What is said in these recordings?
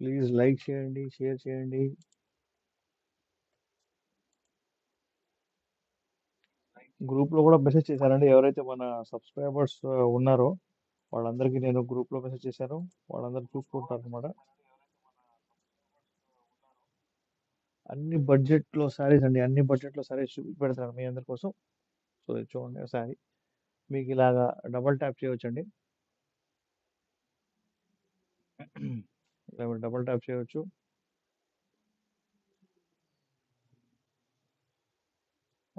Please like చేయండి, share చేయండి. గ్రూప్లో కూడా మెసేజ్ చేశానండి. ఎవరైతే మన సబ్స్క్రైబర్స్ ఉన్నారో వాళ్ళందరికీ నేను గ్రూప్లో మెసేజ్ చేశాను. వాళ్ళందరూ చూసుకుంటారు అనమాట. అన్ని బడ్జెట్లో శారీస్ అండి, అన్ని బడ్జెట్లో శారీస్ పెడతాను మీ అందరి కోసం. సో ఇది చూడండి శారీ. మీకు ఇలాగా డబల్ ట్యాప్ చేయవచ్చండి. ఇలా డబల్ ట్యాప్ చేయవచ్చు.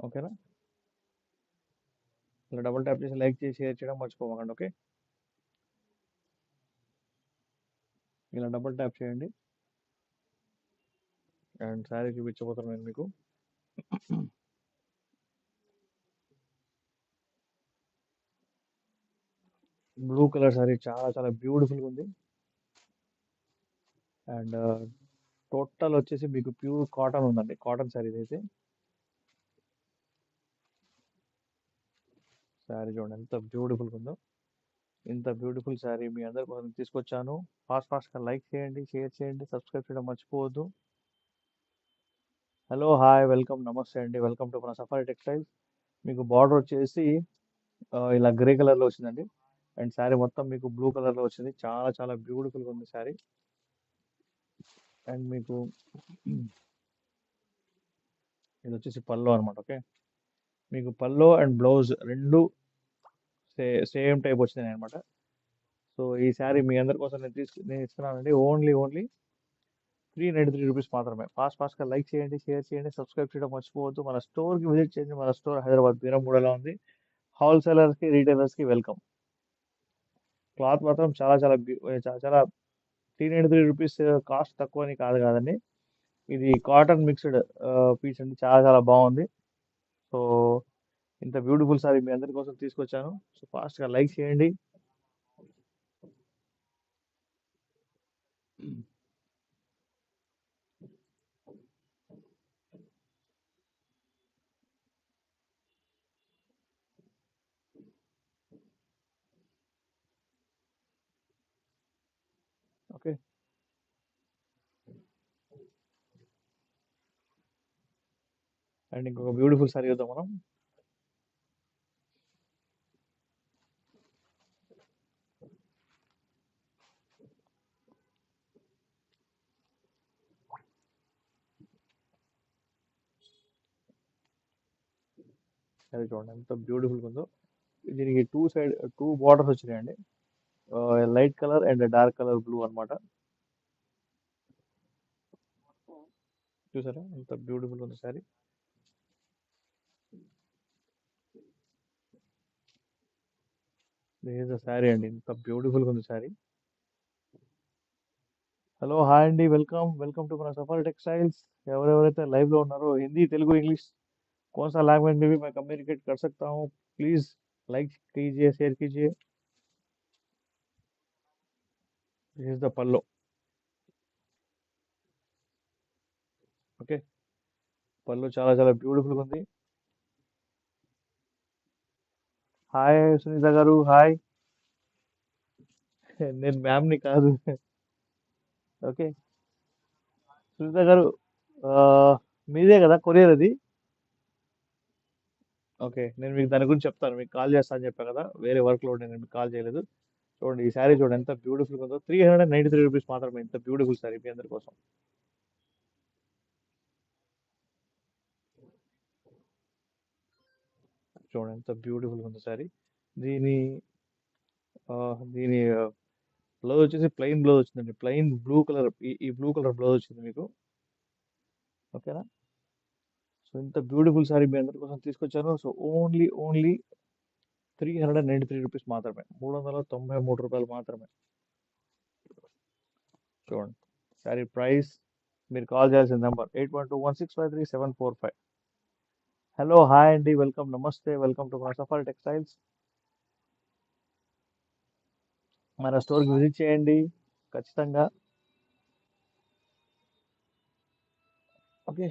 ఓకేనా? ఇలా డబల్ ట్యాప్ చేసి లైక్ చేసి షేర్ చేయడం మర్చిపోకండి. ఓకే, ఇలా డబల్ ట్యాప్ చేయండి అండ్ శారీ చూపించబోతున్నాను నేను మీకు. బ్లూ కలర్ శారీ చాలా చాలా బ్యూటిఫుల్గా ఉంది. అండ్ టోటల్ వచ్చేసి మీకు ప్యూర్ కాటన్ ఉందండి, కాటన్ శారీస్ అయితే. శారీ చూడండి ఎంత బ్యూటిఫుల్గా ఉందో. ఇంత బ్యూటిఫుల్ శారీ మీ అందరి కోసం తీసుకొచ్చాను. ఫాస్ట్గా లైక్ చేయండి, షేర్ చేయండి, సబ్స్క్రైబ్ చేయడం మర్చిపోవద్దు. హలో, హాయ్, వెల్కమ్, నమస్తే అండి. వెల్కమ్ టు మన సఫారీ టెక్స్టైల్స్. మీకు బార్డర్ వచ్చేసి ఇలా గ్రే కలర్లో వచ్చిందండి. అండ్ శారీ మొత్తం మీకు బ్లూ కలర్లో వచ్చింది. చాలా చాలా బ్యూటిఫుల్గా ఉంది శారీ. అండ్ మీకు ఇది వచ్చేసి పల్లో అనమాట. ఓకే, మీకు పల్లో అండ్ బ్లౌజ్ రెండు సేమ్ టైప్ వచ్చినాయి అనమాట. సో ఈ శారీ మీ అందరి కోసం నేను ఇస్తున్నానండి. ఓన్లీ 393 రూపీస్ మాత్రమే. ఫాస్ట్గా లైక్ చేయండి, షేర్ చేయండి, సబ్స్క్రైబ్ చేయడం మర్చిపోవద్దు. మన స్టోర్కి విజిట్ చేయండి. మన స్టోర్ హైదరాబాద్ బీరంగూడలో ఉంది. హోల్సేలర్స్కి, రీటైలర్స్కి వెల్కమ్. క్లాత్ మాత్రం చాలా చాలా చాలా చాలా 393 రూపీస్ కాస్ట్ తక్కువ అని కాదు కాదండి. ఇది కాటన్ మిక్స్డ్ పీస్ అండి, చాలా చాలా బాగుంది. సో ఇంత బ్యూటిఫుల్ సారీ మీ అందరి కోసం తీసుకొచ్చాను. సో ఫాస్ట్గా లైక్ చేయండి. ఓకే, అండ్ ఇంకొక బ్యూటిఫుల్ సారీ చూద్దాం మనం. అది చూడండి ఎంత బ్యూటిఫుల్గా ఉందో. దీనికి టూ బార్డర్స్ వచ్చినాయండి. Light colour and dark colour blue అన్నమాట. చూసారా ఎంత బ్యూటిఫుల్ ఉంది సారీ. దిస్ ఇస్ సారీ అండి, ఇంత బ్యూటిఫుల్గా ఉంది సారీ. హలో, హాయ్ అండి, వెల్కమ్ టు మన సఫారీ టెక్స్टाइल्स. ఎవరెవరైతే లైవ్ లో ఉన్నారో హిందీ, తెలుగు, ఇంగ్लिश कौन सा लैंग्वेज में भी मैं कम्युनिकेट कर सकता हूँ. प्लीज लाइक कीजिए, शेयर कीजिए. दिस इज द पल्लो. ఓకే, పళ్ళు చాలా చాలా బ్యూటిఫుల్గా ఉంది. హాయ్ సునీత గారు, హాయ్. నేను మ్యామ్ని కాదు. ఓకే, సునీత గారు, ఆ, మీదే కదా కొరియర్ అది. ఓకే, నేను మీకు దాని గురించి చెప్తాను. మీకు కాల్ చేస్తాను అని చెప్పాను కదా, వేరే వర్క్లో నేను మీకు కాల్ చేయలేదు. చూడండి ఈ శారీ చూడండి ఎంత బ్యూటిఫుల్గా ఉందో. 393 రూపీస్ మాత్రమే. ఇంత బ్యూటిఫుల్ శారీ మీ అందరి కోసం. చూడండి ఎంత బ్యూటిఫుల్గా ఉంది శారీ. దీని ఆ, దీని బ్లౌజ్ వచ్చేసి ప్లెయిన్ బ్లౌజ్ వచ్చిందండి. ప్లెయిన్ బ్లూ కలర్, ఈ బ్లూ కలర్ బ్లౌజ్ వచ్చింది మీకు. ఓకేనా? సో ఇంత బ్యూటిఫుల్ శారీ మీ అందరి కోసం తీసుకొచ్చాను. సో ఓన్లీ 393 రూపీస్ మాత్రమే. 393 రూపాయలు మాత్రమే. చూడండి శారీ ప్రైస్. మీరు కాల్ చేయాల్సిన నెంబర్ 8121653745. హలో, హాయ్ అండి, వెల్కమ్, నమస్తే, వెల్కమ్ టు సఫారీ టెక్స్టైల్స్. మన స్టోర్కి విజిట్ చేయండి ఖచ్చితంగా. ఓకే,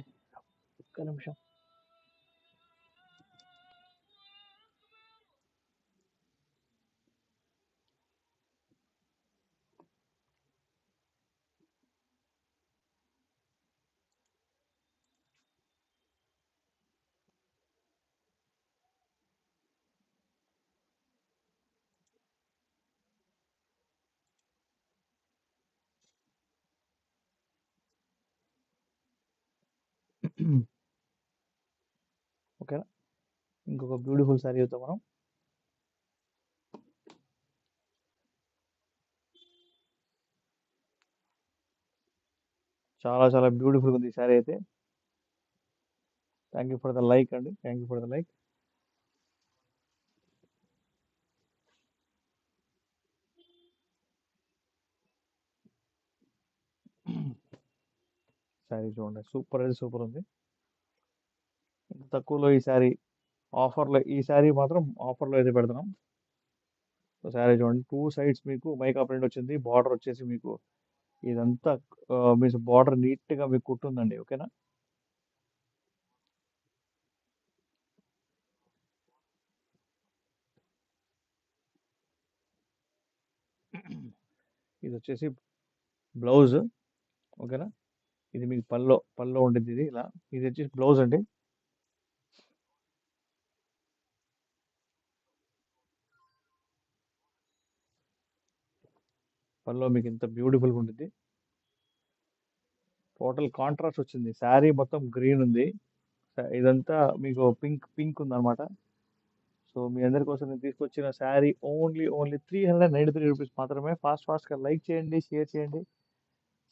ఒక్క నిమిషం. ఓకేనా, ఇంకొక బ్యూటిఫుల్ శారీ చూద్దాం మనం. చాలా చాలా బ్యూటిఫుల్ ఉంది ఈ శారీ అయితే. Thank you for the like అండి, thank you for the like. Sari చూడండి, సూపర్ అయితే సూపర్ ఉంది. ఇంత తక్కువలో ఈ శారీ ఆఫర్లో, ఈ శారీ మాత్రం ఆఫర్లో అయితే పెడుతున్నాం. సో శారీ చూడండి, టూ సైడ్స్ మీకు మైకా ప్రింట్ వచ్చింది, బార్డర్ వచ్చేసి మీకు ఇదంతా మీ బార్డర్ నీట్గా మీకు కుట్టుందండి. ఓకేనా, ఇది వచ్చేసి బ్లౌజ్. ఓకేనా, ఇది మీకు పల్లో ఉంటుంది ఇది ఇలా. ఇది వచ్చేసి బ్లౌజ్ అండి. పల్లో మీకు ఇంత బ్యూటిఫుల్గా ఉంటుంది. టోటల్ కాంట్రాస్ట్ వచ్చింది, శారీ మొత్తం గ్రీన్ ఉంది. ఇదంతా మీకు పింక్ పింక్ ఉందన్నమాట. సో మీ అందరి కోసం నేను తీసుకొచ్చిన శారీ ఓన్లీ 393 రూపీస్ మాత్రమే. ఫాస్ట్గా లైక్ చేయండి, షేర్ చేయండి,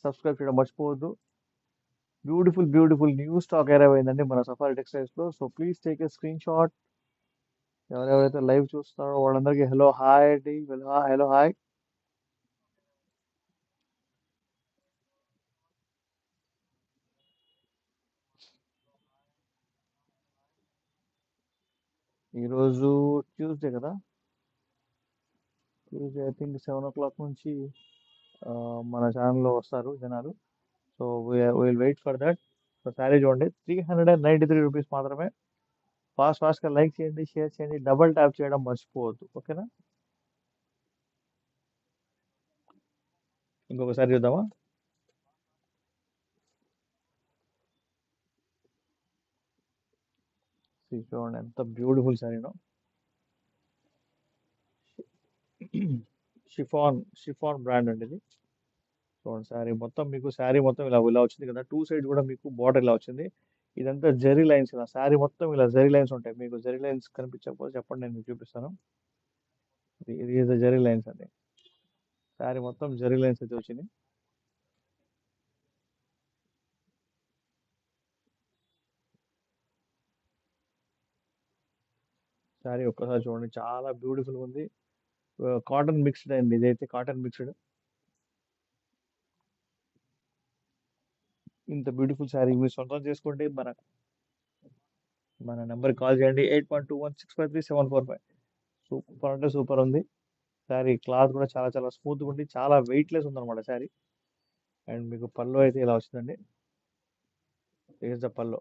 సబ్స్క్రైబ్ చేయడం మర్చిపోవద్దు. బ్యూటిఫుల్ న్యూ స్టాక్ అరైవ్ అయిందండి మన సఫారీ టెక్స్టైల్స్లో. So please take a screenshot. ఎవరెవరైతే లైవ్ చూస్తున్నారో వాళ్ళందరికీ హలో హాయ్ అండి, హలో హాయ్. ఈరోజు ట్యూస్డే కదా, ట్యూస్డే ఐ థింక్ 7 o'clock నుంచి మన ఛానల్లో వస్తారు జనాలు. So will wait for that. So sari చూడండి, 393 రూపీస్ మాత్రమే. ఫాస్ట్గా లైక్ చేయండి, షేర్ చేయండి, డబల్ ట్యాప్ చేయడం మర్చిపోవద్దు. ఓకేనా, ఇంకొకసారి చూద్దామా. చూడండి ఎంత బ్యూటిఫుల్ శారీనో. షిఫాన్ బ్రాండ్ అండి ఇది. చూడండి శారీ మొత్తం ఇలా వచ్చింది కదా, టూ సైడ్ కూడా మీకు బార్డర్ ఇలా వచ్చింది. ఇదంతా జెరీ లైన్స్, ఇలా శారీ మొత్తం ఇలా జెరీ లైన్స్ ఉంటాయి. మీకు జెరీ లైన్స్ కనిపించకపోతే చెప్పండి, నేను మీకు చూపిస్తాను. ఇది జెరీ లైన్స్ అండి, శారీ మొత్తం జెరీ లైన్స్ అయితే వచ్చింది. శారీ ఒక్కసారి చూడండి, చాలా బ్యూటిఫుల్ ఉంది. కాటన్ మిక్స్డ్ అండి, ఇదైతే కాటన్ మిక్స్డ్. ఇంత బ్యూటిఫుల్ శారీ మీరు సొంతం చేసుకోండి. మన నెంబర్కి కాల్ చేయండి, 8121653745. సూపర్ అంటే సూపర్ ఉంది శారీ. క్లాత్ కూడా చాలా చాలా స్మూత్గా ఉంది, చాలా వెయిట్లెస్ ఉందన్నమాట శారీ. అండ్ మీకు పళ్ళు అయితే ఇలా వచ్చిందండి, ద పళ్ళు.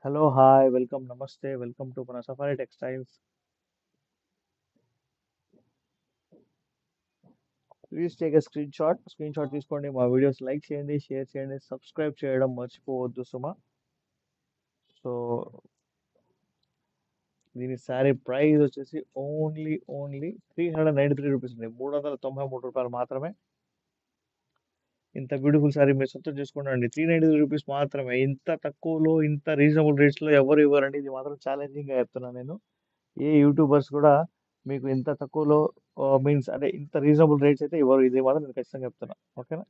హలో హాయ్, వెల్కమ్, నమస్తే, వెల్కమ్ టు మన safari textiles. Please take a screen shot తీసుకోండి, మా వీడియోస్ లైక్ చేయండి, షేర్ చేయండి, సబ్స్క్రైబ్ చేయడం మర్చిపోవద్దు సుమా. సో దీని శారీ ప్రైస్ వచ్చేసి ఓన్లీ 393 రూపీస్ అండి, 393 రూపాయలు మాత్రమే. ఇంత బ్యూటిఫుల్ శారీ మీరు సొంతం చేసుకోండి, 393 రూపీస్ మాత్రమే. ఇంత తక్కువలో, ఇంత రీజనబుల్ రేట్స్లో ఎవరు ఇవ్వరండి. ఇది మాత్రం ఛాలెంజింగ్గా చెప్తున్నాను నేను. ఏ యూట్యూబర్స్ కూడా మీకు ఇంత తక్కువలో మీన్స్ అంటే ఇంత రీజనబుల్ రేట్స్ అయితే ఇవ్వరు. ఇది మాత్రం నేను ఖచ్చితంగా చెప్తున్నా. ఓకేనా,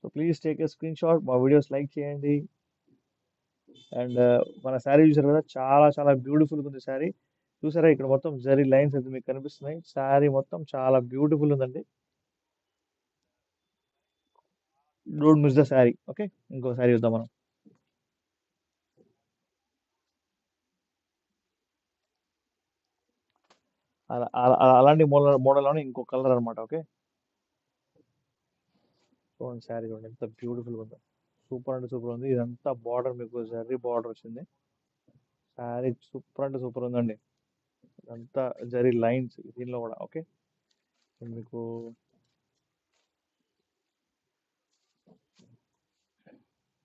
so please take a screen shot, మా వీడియోస్ లైక్ చేయండి. అండ్ మన శారీ చూసారు కదా, చాలా చాలా బ్యూటిఫుల్గా ఉంది శారీ. చూసారా, ఇక్కడ మొత్తం జరీ లైన్స్ అయితే మీకు కనిపిస్తున్నాయి. శారీ మొత్తం చాలా బ్యూటిఫుల్ ఉందండి. Don't miss the sari. Okay, ఇంకో శారీ చూద్దాం మనం. అలాంటి మోడల్లోనే ఇంకో కలర్ అనమాట. ఓకే, చూడండి శారీ చూడండి ఎంత బ్యూటిఫుల్గా ఉందో. సూపర్ అంటే సూపర్ ఉంది. ఇదంతా బార్డర్ మీకు జరీ బార్డర్ వచ్చింది. శారీ సూపర్ అంటే సూపర్ ఉందండి. ఇదంతా జరీ లైన్స్ దీనిలో కూడా. ఓకే, మీకు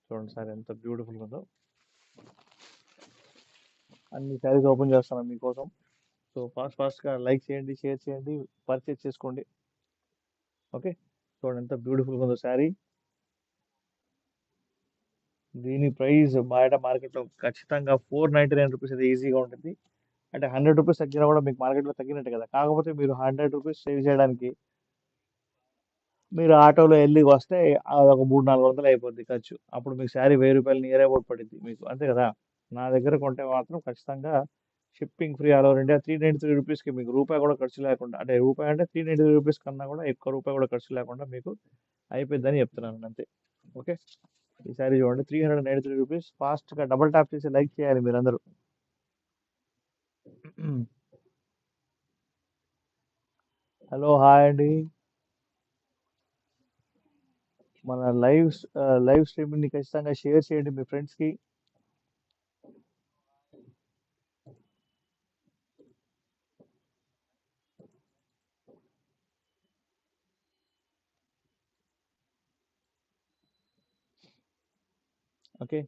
చూడండి శారీ ఎంత బ్యూటిఫుల్గా ఉందో. అన్ని శారీస్ ఓపెన్ చేస్తాను మీకోసం. సో ఫాస్ట్గా లైక్ చేయండి, షేర్ చేయండి, పర్చేస్ చేసుకోండి. ఓకే, చూడండి ఎంత బ్యూటిఫుల్గా ఉందో శారీ. దీని ప్రైస్ బయట మార్కెట్లో ఖచ్చితంగా 499 రూపీస్ అయితే ఈజీగా ఉంటుంది. అంటే 100 రూపీస్ తగ్గినా కూడా మీకు మార్కెట్లో తగ్గినట్టే కదా. కాకపోతే మీరు 100 రూపీస్ సేవ్ చేయడానికి మీరు ఆటోలో వెళ్ళి వస్తే అదొక 300-400 అయిపోద్ది ఖర్చు. అప్పుడు మీకు శారీ 1000 రూపాయలు నియర్ అబౌట్ పడుద్ది మీకు, అంతే కదా. నా దగ్గర కొంటే మాత్రం ఖచ్చితంగా shipping free all over India 393 రూపీస్కి మీకు రూపాయి కూడా ఖర్చు లేకుండా, అంటే రూపాయి అంటే 393 రూపీస్ కన్నా కూడా ఎక్కువ రూపాయి కూడా ఖర్చు లేకుండా మీకు అయిపోద్దని చెప్తున్నాను అంతే. ఓకే, ఈ శారీ చూడండి 393 రూపీస్. ఫాస్ట్గా డబుల్ ట్యాప్ చేసి లైక్ చేయాలి మీరందరూ. హలో, హాయ్ అండి. మన లైవ్ స్ట్రీమింగ్ని ఖచ్చితంగా షేర్ చేయండి మీ ఫ్రెండ్స్కి. ఓకే,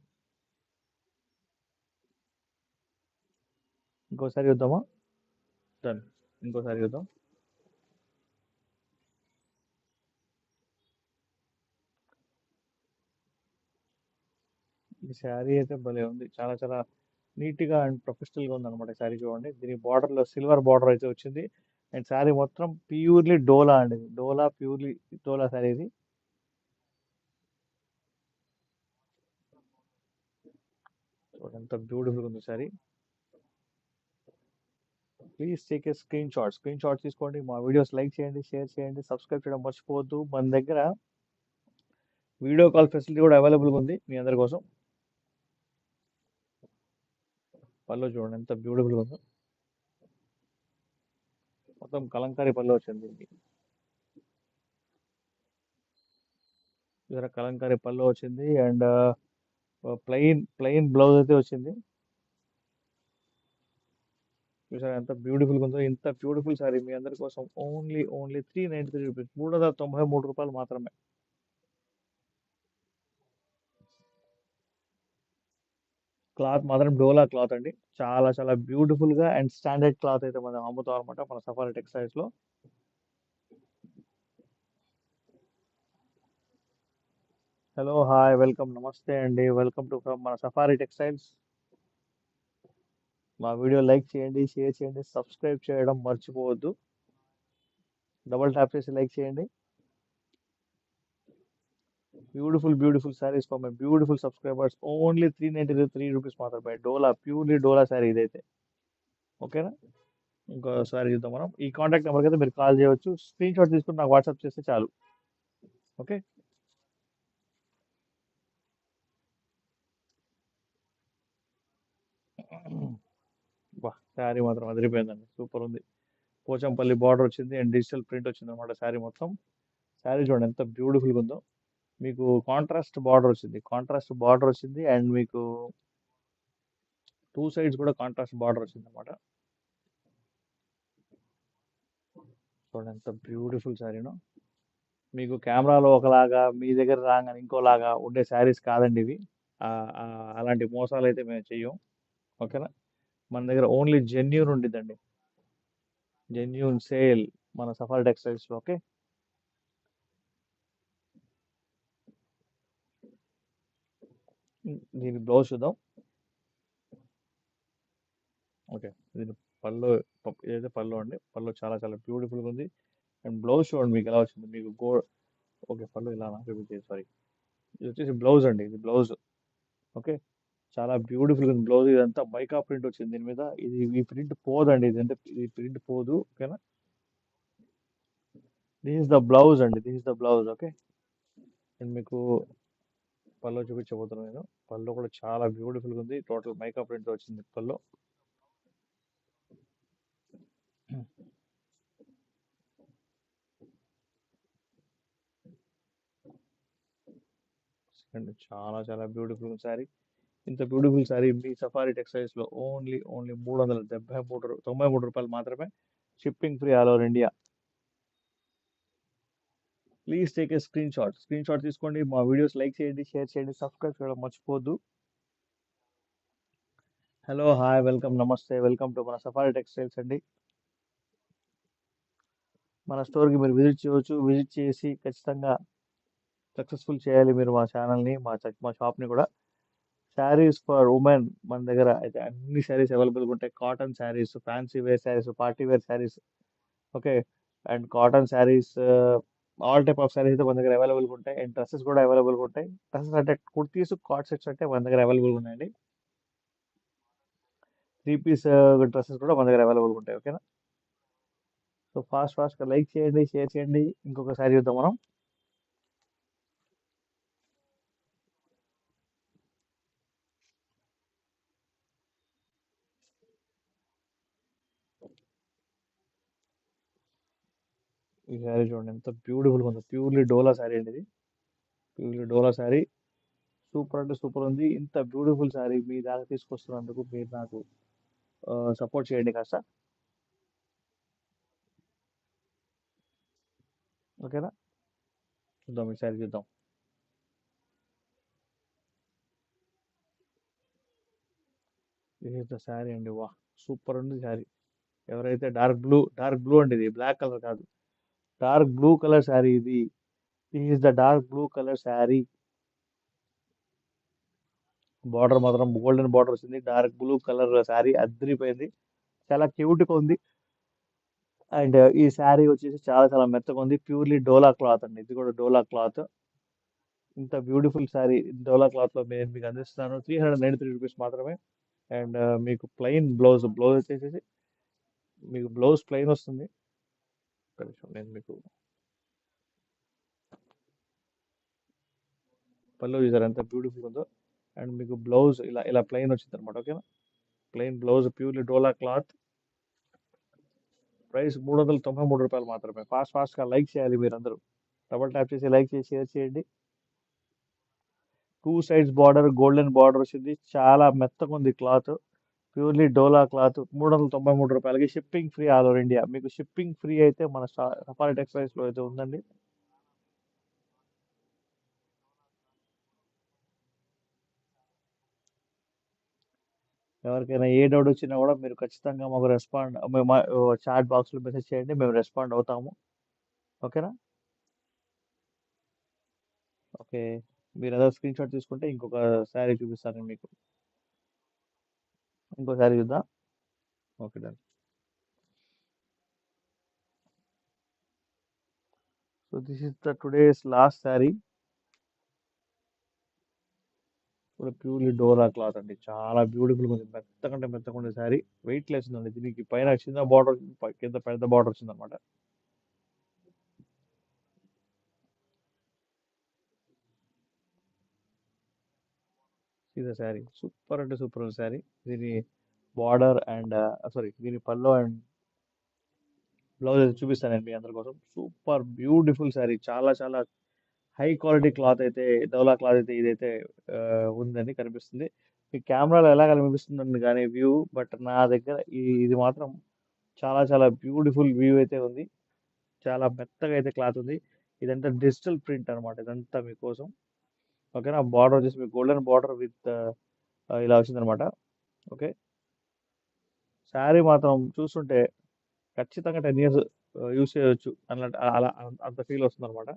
ఇంకోసారి చూద్దామా. డన్, ఇంకోసారి చూద్దాం. ఈ శారీ అయితే భలే ఉంది. చాలా చాలా నీట్గా అండ్ ప్రొఫెషనల్గా ఉంది అనమాట శారీ. చూడండి దీని బార్డర్లో సిల్వర్ బార్డర్ అయితే వచ్చింది. అండ్ శారీ మొత్తం ప్యూర్లీ డోలా అండి. డోలా ప్యూర్లీ డోలా శారీ ఇది. చూడండి ఎంత బ్యూటిఫుల్ ఉంది sari. Please take a screen shot తీసుకోండి. మా వీడియోస్ లైక్ చేయండి, షేర్ చేయండి, సబ్స్క్రైబ్ చేయడం మర్చిపోవద్దు. మన దగ్గర వీడియో కాల్ ఫెసిలిటీ కూడా అవైలబుల్గా ఉంది మీ అందరి కోసం. పళ్ళు చూడండి ఎంత బ్యూటిఫుల్గా ఉందో. మొత్తం కలంకారీ పళ్ళు వచ్చింది దీనికి. కలంకారీ పళ్ళు వచ్చింది అండ్ ప్లెయిన్ బ్లౌజ్ అయితే వచ్చింది. చూసారా ఎంత బ్యూటిఫుల్గా ఉందో. ఇంత బ్యూటిఫుల్ సారీ మీ అందరి కోసం ఓన్లీ 393 రూపీస్, 393 రూపాయలు మాత్రమే. క్లాత్ మాత్రం డోలా క్లాత్ అండి. చాలా చాలా బ్యూటిఫుల్ గా అండ్ స్టాండర్డ్ క్లాత్ అయితే మనం అమ్ముతాం అనమాట మన సఫారీ టెక్స్టైల్స్ లో. హలో, హాయ్, వెల్కమ్, నమస్తే అండి. వెల్కమ్ టు మన సఫారీ టెక్స్టైల్స్. మా వీడియో లైక్ చేయండి, షేర్ చేయండి, సబ్స్క్రైబ్ చేయడం మర్చిపోవద్దు. డబుల్ ట్యాప్ చేసి లైక్ చేయండి. Beautiful saris for my beautiful subscribers. Only 393 rupees మాత్రమే. డోలా ప్యూర్లీ డోలా సారీ ఇదైతే. ఓకేనా, ఇంకోసారి చూద్దాం మనం. ఈ కాంటాక్ట్ నెంబర్కి అయితే మీరు కాల్ చేయవచ్చు. స్క్రీన్ షాట్ తీసుకుని నాకు వాట్సాప్ చేస్తే చాలు. ఓకే, బా శారీ మాత్రం అదిరిపోయిందండి. సూపర్ ఉంది. పోచంపల్లి బార్డర్ వచ్చింది అండ్ డిజిటల్ ప్రింట్ వచ్చింది అనమాట శారీ మొత్తం. శారీ చూడండి ఎంత బ్యూటిఫుల్గా ఉందో. మీకు కాంట్రాస్ట్ బార్డర్ వచ్చింది అండ్ మీకు టూ సైడ్స్ కూడా కాంట్రాస్ట్ బార్డర్ వచ్చింది అనమాట. చూడండి ఎంత బ్యూటిఫుల్ శారీనో. మీకు కెమెరాలో ఒకలాగా మీ దగ్గర రాగానే ఇంకోలాగా ఉండే శారీస్ కాదండి ఇవి. ఆ, ఆ, అలాంటి మోసాలు అయితే మేము చెయ్యం. ఓకేనా, మన దగ్గర ఓన్లీ జెన్యూన్ ఉండిద్దండి. జెన్యూన్ సేల్ మన సఫారీ టెక్స్టైల్స్ లో. ఓకే, దీని బ్లౌజ్ చూద్దాం. ఓకే, దీని పళ్ళు, ఇదైతే పళ్ళు అండి. పళ్ళు చాలా చాలా బ్యూటిఫుల్గా ఉంది. అండ్ బ్లౌజ్ చూడండి మీకు ఎలా వచ్చింది. మీకు ఓకే, పళ్ళు ఇలా సారీ, ఇది వచ్చేసి బ్లౌజ్ అండి. ఇది బ్లౌజ్. ఓకే, చాలా బ్యూటిఫుల్ ఉంది బ్లౌజ్. ఇదంతా మైకా ప్రింట్ వచ్చింది దీని మీద. ఈ ప్రింట్ పోదండి. ఈ ప్రింట్ పోదు. ఓకేనా, దిస్ ఇస్ ద బ్లౌజ్ అండి. This is the blouse. Okay, and మీకు పళ్ళు చూపించబోతున్నాను నేను. పళ్ళు కూడా చాలా బ్యూటిఫుల్గా ఉంది. టోటల్ మైకా ప్రింట్ వచ్చింది పళ్ళు. అండ్ చాలా చాలా బ్యూటిఫుల్ శారీ. ఇంత బ్యూటిఫుల్ శారీ మీ సఫారీ టెక్స్టైల్స్లో ఓన్లీ 393 రూపాయలు మాత్రమే. Shipping free all over India. Please take a screen shot తీసుకోండి. మా వీడియోస్ లైక్ చేయండి, షేర్ చేయండి, సబ్స్క్రైబ్ చేయడం మర్చిపోద్దు. హలో, హాయ్, వెల్కమ్, నమస్తే, వెల్కమ్ టు మన సఫారీ టెక్స్టైల్స్ అండి. మన స్టోర్కి మీరు విజిట్ చేయవచ్చు. విజిట్ చేసి ఖచ్చితంగా సక్సెస్ఫుల్ చేయాలి మీరు మా ఛానల్ని, మా షాప్ని కూడా. శారీస్ ఫర్ ఉమెన్ మన దగ్గర అయితే అన్ని శారీస్ అవైలబుల్గా ఉంటాయి. Cotton saris, fancy wear saris, party wear saris, okay, and cotton saris, all type of saris అయితే మన దగ్గర అవైలబుల్గా ఉంటాయి. అండ్ డ్రెస్సెస్ కూడా అవైలబుల్గా ఉంటాయి. డ్రెస్సెస్ అంటే కుర్తీస్, కార్డ్ సెట్స్ అంటే మన దగ్గర అవైలబుల్గా ఉన్నాయండి. 3 పీస్ డ్రెస్సెస్ కూడా మన దగ్గర అవైలబుల్గా ఉంటాయి. ఓకేనా? సో ఫాస్ట్గా లైక్ చేయండి, షేర్ చేయండి. ఇంకొక శారీ చూద్దాం మనం. ఈ శారీ చూడండి ఎంత బ్యూటిఫుల్గా ఉందో. ప్యూర్లీ డోలా శారీ అండి ఇది. ప్యూర్లీ డోలా శారీ. సూపర్ అంటే సూపర్ ఉంది. ఇంత బ్యూటిఫుల్ శారీ మీ దాకా తీసుకొస్తున్నందుకు మీరు నాకు సపోర్ట్ చేయండి కాస్త. ఓకేనా? చూద్దాం ఈ శారీ చూద్దాం. దిస్ ఇస్ ద శారీ అండి. వా, సూపర్ ఉంది శారీ. ఎవరైతే డార్క్ బ్లూ అండి, ఇది బ్లాక్ కలర్ కాదు, డార్క్ బ్లూ కలర్ శారీ ఇది. This is the dark blue colour sari. Border మాత్రం గోల్డెన్ బార్డర్ వచ్చింది. డార్క్ బ్లూ కలర్ శారీ అద్దరిపోయింది. చాలా క్యూట్గా ఉంది. అండ్ ఈ శారీ వచ్చేసి చాలా చాలా మెత్తగా ఉంది. ప్యూర్లీ డోలా క్లాత్ అండి. ఇది కూడా డోలా క్లాత్. ఇంత బ్యూటిఫుల్ శారీ డోలా క్లాత్ లో నేను మీకు అందిస్తున్నాను. 393 రూపీస్ మాత్రమే. అండ్ మీకు బ్లౌజ్ వచ్చేసి మీకు బ్లౌజ్ ప్లెయిన్ వస్తుంది. ఒక్క నిమిషం, నేను మీకు పళ్ళు చూసారు ఎంత బ్యూటిఫుల్ ఉందో. అండ్ మీకు బ్లౌజ్ ఇలా ప్లెయిన్ వచ్చింది అనమాట. ఓకేనా? ప్లెయిన్ బ్లౌజ్, ప్యూర్లీ డోలా క్లాత్. ప్రైస్ 393 రూపాయలు మాత్రమే. ఫాస్ట్గా లైక్ చేయాలి మీరందరూ. డబల్ ట్యాప్ చేసి లైక్ చేసి షేర్ చేయండి. 2 సైడ్స్ బార్డర్, గోల్డెన్ బార్డర్ వచ్చింది. చాలా మెత్తగా ఉంది క్లాత్. ప్యూర్లీ డోలా క్లాత్. 393 రూపాయలకి shipping free all over India. మీకు షిప్పింగ్ ఫ్రీ అయితే మన సఫారీ టెక్స్టైల్స్ లో అయితే ఉందండి. ఎవరికైనా ఏ డౌట్ వచ్చినా కూడా మీరు ఖచ్చితంగా మాకు చాట్ బాక్స్లో మెసేజ్ చేయండి, మేము రెస్పాండ్ అవుతాము. ఓకేనా? ఓకే, మీరు ఏదో స్క్రీన్ షాట్ తీసుకుంటే ఇంకొక శారీ చూపిస్తాను మీకు. ఇంకో శారీ చూద్దాం. Okay, done. So this is the today's last sari. కూడా ప్యూర్లీ డోరా క్లాత్ అండి. చాలా బ్యూటిఫుల్ ఉంది. మెత్తగా ఉండే శారీ. వెయిట్ లెస్ ఉందండి. దీనికి పైన చిన్న బార్డర్, కింద పెద్ద బార్డర్ వచ్చింది అనమాట. ఇది శారీ సూపర్ అంటే సూపర్ ఉంది శారీ. దీని బార్డర్ అండ్ దీని పల్లో అండ్ బ్లౌజ్ అయితే చూపిస్తాను నేను మీ అందరి కోసం. Super beautiful sari. చాలా చాలా హై క్వాలిటీ క్లాత్ అయితే, డోలా క్లాత్ అయితే ఇదైతే ఆ, ఉందని కనిపిస్తుంది. మీ కెమెరాలో ఎలా కనిపిస్తుందండి కానీ వ్యూ, బట్ నా దగ్గర ఇది మాత్రం చాలా చాలా బ్యూటిఫుల్ వ్యూ అయితే ఉంది. చాలా మెత్తగా అయితే క్లాత్ ఉంది. ఇదంతా డిజిటల్ ప్రింట్ అనమాట. ఇదంతా మీకోసం. ఓకేనా? బార్డర్ వచ్చేసి మీకు గోల్డెన్ బార్డర్ విత్ ఇలా వచ్చిందనమాట. ఓకే, శారీ మాత్రం చూస్తుంటే ఖచ్చితంగా 10 years యూస్ చేయొచ్చు అన్నట్టు, అలా అంత ఫీల్ వస్తుంది అనమాట.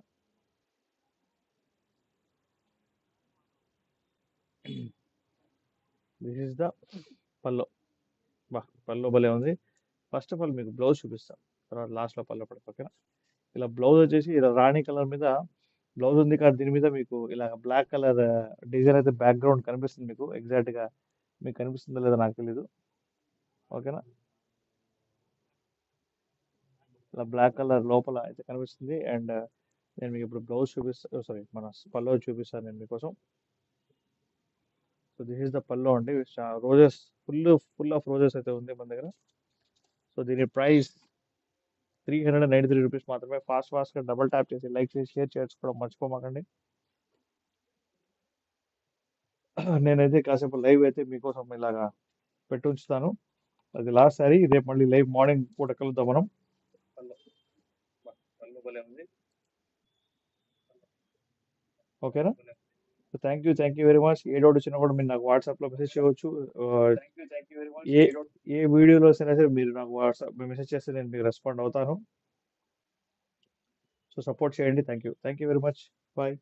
దిస్ ఇస్ ద పల్లో. బా, పల్లో భలే ఉంది. ఫస్ట్ ఆఫ్ ఆల్ మీకు బ్లౌజ్ చూపిస్తాను, తర్వాత లాస్ట్లో పల్లో పడతా. ఓకేనా? ఇలా బ్లౌజ్ వచ్చేసి ఇలా రాణి కలర్ మీద బ్లౌజ్ ఉంది. కానీ దీని మీద మీకు ఇలా బ్లాక్ కలర్ డిజైన్ అయితే బ్యాక్గ్రౌండ్ కనిపిస్తుంది మీకు. ఎగ్జాక్ట్గా మీకు కనిపిస్తుందో లేదో నాకు తెలీదు. ఓకేనా? ఇలా బ్లాక్ కలర్ లోపల అయితే కనిపిస్తుంది. అండ్ నేను మీకు ఇప్పుడు బ్లౌజ్ చూపిస్తాను, మన పల్లో చూపిస్తాను నేను మీకోసం. సో దిస్ ఇస్ ద పల్లో అండి. రోజెస్, ఫుల్ ఆఫ్ రోజెస్ అయితే ఉంది మన దగ్గర. సో దీని ప్రైస్ 393 రూపీస్ మాత్రమే. ఫాస్ట్గా డబల్ ట్యాప్ చేసి లైక్ చేసి షేర్ చేసుకోవడం మర్చిపోమాకండి. నేనైతే కాసేపు లైవ్ అయితే మీకోసం ఇలాగా పెట్టి ఉంచుతాను. అది లాస్ట్ సారి. రేపు మళ్ళీ లైవ్ మార్నింగ్ పూట కలుద్దాం మనం. ఓకేనా? Thank you very much. A doubt వచ్చినా కూడా మీరు నాకు వాట్సాప్లో మెసేజ్ చేయవచ్చు. ఏ ఏ వీడియోలో సరే మీరు నాకు వాట్సాప్ మెసేజ్ చేస్తే నేను మీకు రెస్పాండ్ అవుతాను. సో సపోర్ట్ చేయండి. Thank you very much. Bye.